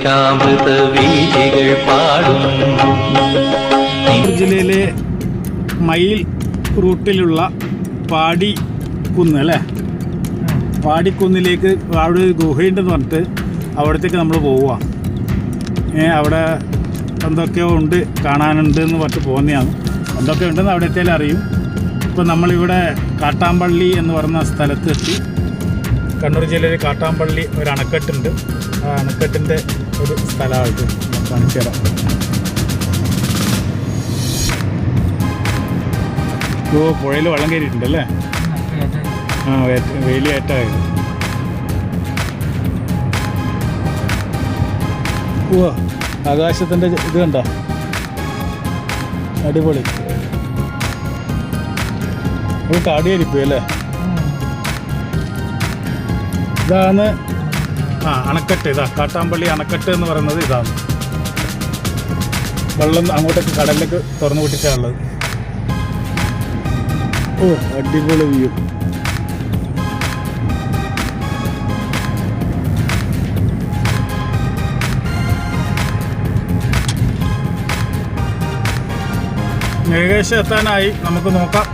മാണിക്കാമൃത വീചികൾ പാടും. ജില്ലയിലെ മയിൽ റൂട്ടിലുള്ള പാടിക്കുന്ന് അല്ലേ, പാടിക്കുന്നിലേക്ക് അവിടെ ഒരു ഗുഹയുണ്ടെന്ന് പറഞ്ഞിട്ട് അവിടത്തേക്ക് നമ്മൾ പോവുക. അവിടെ എന്തൊക്കെയോ ഉണ്ട്, കാണാനുണ്ട് എന്ന് പറഞ്ഞിട്ട് പോകുന്നതാണ്. എന്തൊക്കെ ഉണ്ടെന്ന് അവിടെ എത്തിയാലും അറിയും. ഇപ്പോൾ നമ്മളിവിടെ കാട്ടാമ്പള്ളി എന്ന് പറയുന്ന സ്ഥലത്തെത്തി. കണ്ണൂർ ജില്ലയിൽ കാട്ടാമ്പള്ളി ഒരു അണക്കെട്ടുണ്ട്. ആ അണക്കെട്ടിൻ്റെ ഒരു സ്ഥലമാണ് ഇത്. കാണിച്ചു തരാം. ഓ, പുഴയിൽ വെള്ളം കയറിയിട്ടുണ്ടല്ലേ? ആ, വേലിയേറ്റായത്. ഓ, ആകാശത്തിൻ്റെ ഇത് കണ്ടോ, അടിപൊളി. ഒരു കാടിയായിരിക്കും അല്ലേ? ഇതാണ് അണക്കെട്ട്. ഇതാ കാട്ടാമ്പള്ളി അണക്കെട്ട് എന്ന് പറയുന്നത് ഇതാണ്. വെള്ളം അങ്ങോട്ടേക്ക് കടലിലേക്ക് തുറന്നു വിട്ടിട്ടാണുള്ളത്. ഓ, അടിപൊളി വ്യൂ. ഏകദേശം എത്താനായി, നമുക്ക് നോക്കാം.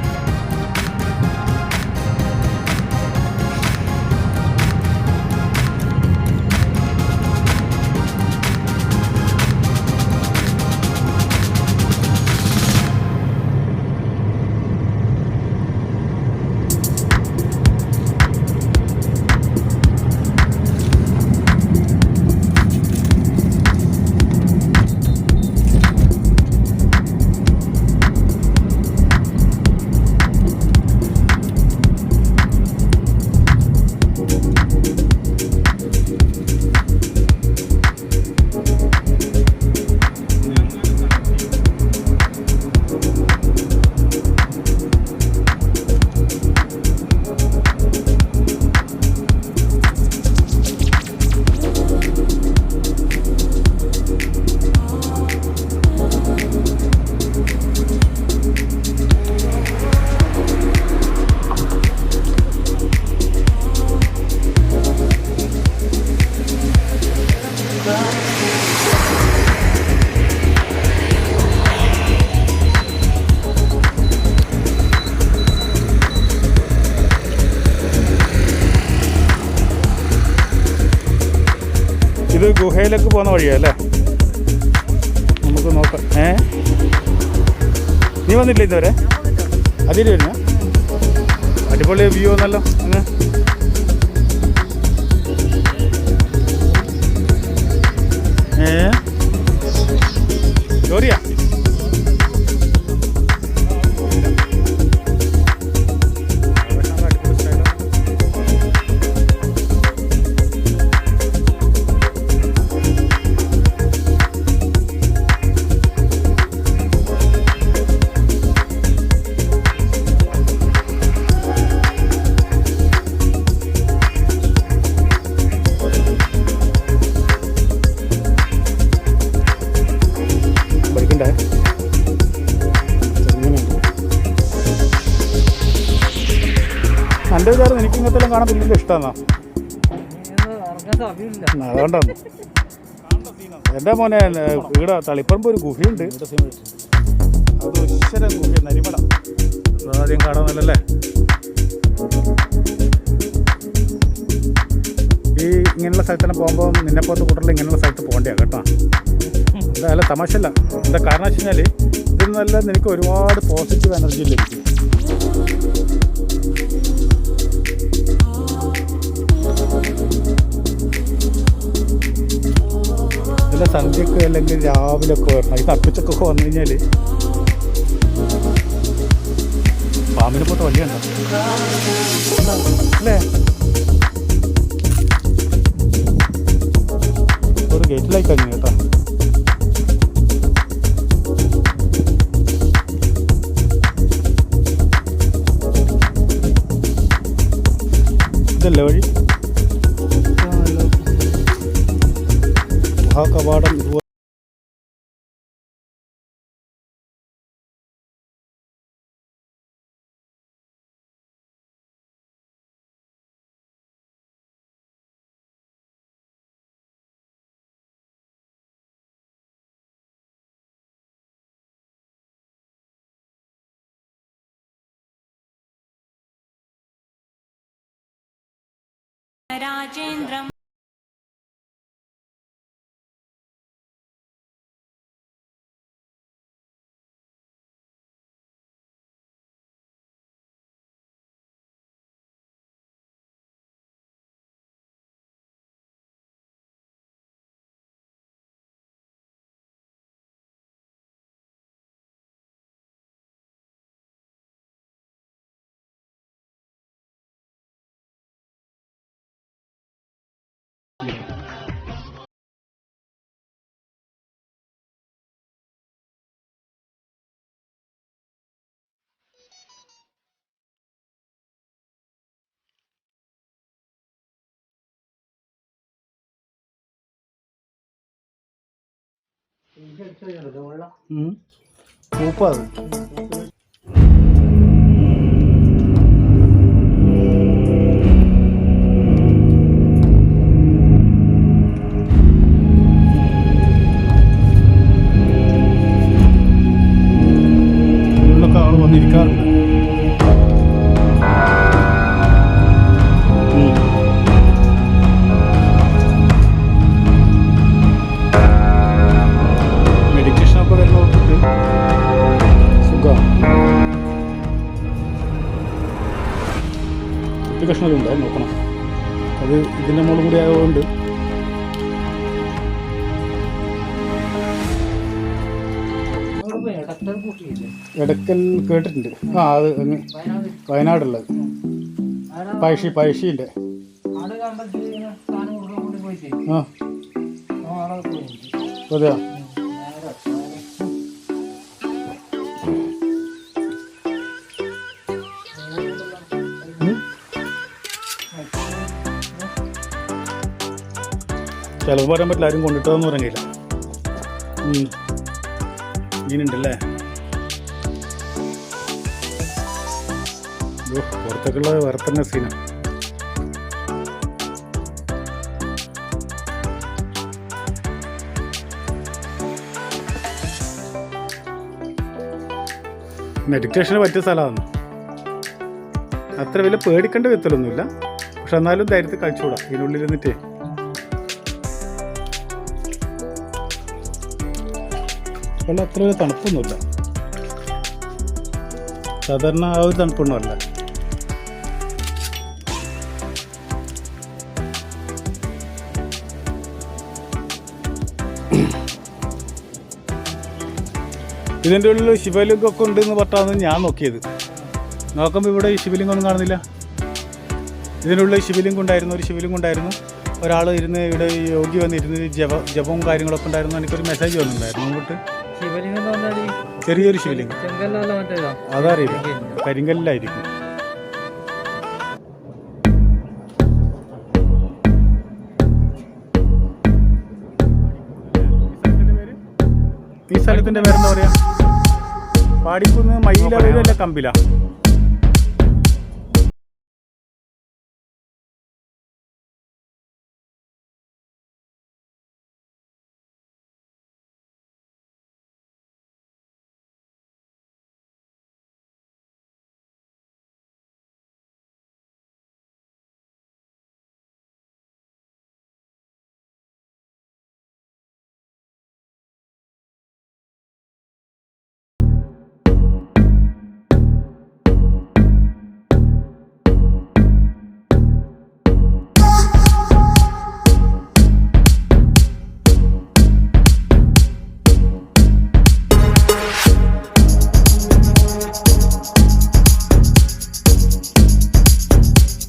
ഇത് ഗുഹയിലേക്ക് പോകുന്ന വഴിയല്ലേ? നമുക്ക് നോക്കാം. നീ വന്നില്ല ഇതുവരെ? അതിൽ വരുന്ന അടിപൊളി വ്യൂ എന്നല്ലോ. ജോറിയാ എൻ്റെ വിചാരം എനിക്ക് ഇങ്ങനത്തെ കാണാൻ വലിയ ഇഷ്ടമാണ്. അതുകൊണ്ടാണ് എൻ്റെ മോനെ ഇവിടെ തളിപ്പറമ്പ് ഒരു ഗുഹയുണ്ട്. അത് ഉശ്വരം ഗുഹ, നരിമട. ആദ്യം കാണാനല്ലേ? ഈ ഇങ്ങനെയുള്ള സ്ഥലത്തിന് പോകുമ്പോൾ നിന്നെപ്പോലത്തെ കൂട്ടറിൽ ഇങ്ങനെയുള്ള സ്ഥലത്ത് പോകേണ്ടതാണ് കേട്ടോ. എന്തായാലും തമാശല്ല. എന്താ കാരണം വെച്ച് കഴിഞ്ഞാൽ ഇതിൽ നല്ല എനിക്ക് ഒരുപാട് പോസിറ്റീവ് എനർജി ലഭിക്കും. നല്ല സന്ധ്യയൊക്കെ അല്ലെങ്കിൽ രാവിലെ ഒക്കെ വരണം. ഈ തപ്പിച്ചൊക്കെ വന്നു കഴിഞ്ഞാൽ പാമ്പിനെ പോട്ട് വഴിയുണ്ടോ അല്ലേ? ഒരു ഗേറ്റിലായി കഴിഞ്ഞു കേട്ടോ. ഇതല്ലേ വഴി? കവാടം राजेन्द्रम् സൂപ്പർ അത്. ഉള്ളൊക്കെ ആൾ വന്നിരിക്കാറുണ്ട്. മെഡിറ്റേഷനൊക്കെ വരുന്നവർക്ക് സുഖമാണ്. കുട്ടി കഷ്ണങ്ങളുണ്ട്, നോക്കണം. അത് ഇതിൻ്റെ മുകളിൽ കൂടി ആയതുകൊണ്ട് എടക്കൽ കേട്ടിട്ടുണ്ട്. ആ, അത് വയനാടുള്ളത് പഴശ്ശീൻ്റെ. ആ, അതെയോ? ചിലവ് പറയാൻ പറ്റില്ല, ആരും കൊണ്ടിട്ടതെന്ന് പറയാൻ കഴിയില്ല. മീനുണ്ടല്ലേ? പുറത്തേക്കുള്ള വേറെ തന്നെ സീനാണ്. മെഡിറ്റേഷന് പറ്റിയ സ്ഥലമാണ്. അത്ര വലിയ പേടിക്കേണ്ട വിധത്തിലൊന്നുമില്ല, പക്ഷെ എന്നാലും ധൈര്യത്തിൽ കഴിച്ചുകൂടാ ഇതിനുള്ളിൽ നിന്നിട്ടേ. വെള്ളം അത്ര വലിയ തണുപ്പൊന്നുമില്ല, സാധാരണ ആ ഒരു തണുപ്പൊന്നുമല്ല. ഇതിൻ്റെ ഉള്ളിൽ ശിവലിംഗമൊക്കെ ഉണ്ടെന്ന് പറഞ്ഞാണ് ഞാൻ നോക്കിയത്. നോക്കുമ്പോൾ ഇവിടെ ശിവലിംഗമൊന്നും കാണുന്നില്ല. ഇതിനുള്ളിൽ ശിവലിംഗം ഉണ്ടായിരുന്നു, ഒരു ശിവലിംഗം ഉണ്ടായിരുന്നു. ഒരാൾ ഇരുന്ന് ഇവിടെ യോഗി വന്നിരുന്ന് ജപവും കാര്യങ്ങളൊക്കെ ഉണ്ടായിരുന്നു. എനിക്കൊരു മെസ്സേജ് വന്നിട്ടുണ്ടായിരുന്നു അങ്ങോട്ട്. ചെറിയൊരു ശിവലിംഗം, അതറിയില്ല, കരിങ്കല്ലായിരിക്കും. ഈ സ്ഥലത്തിൻ്റെ പേരെന്താ പറയാ? പാടിക്കുന്ന് മയിലല്ല കമ്പില.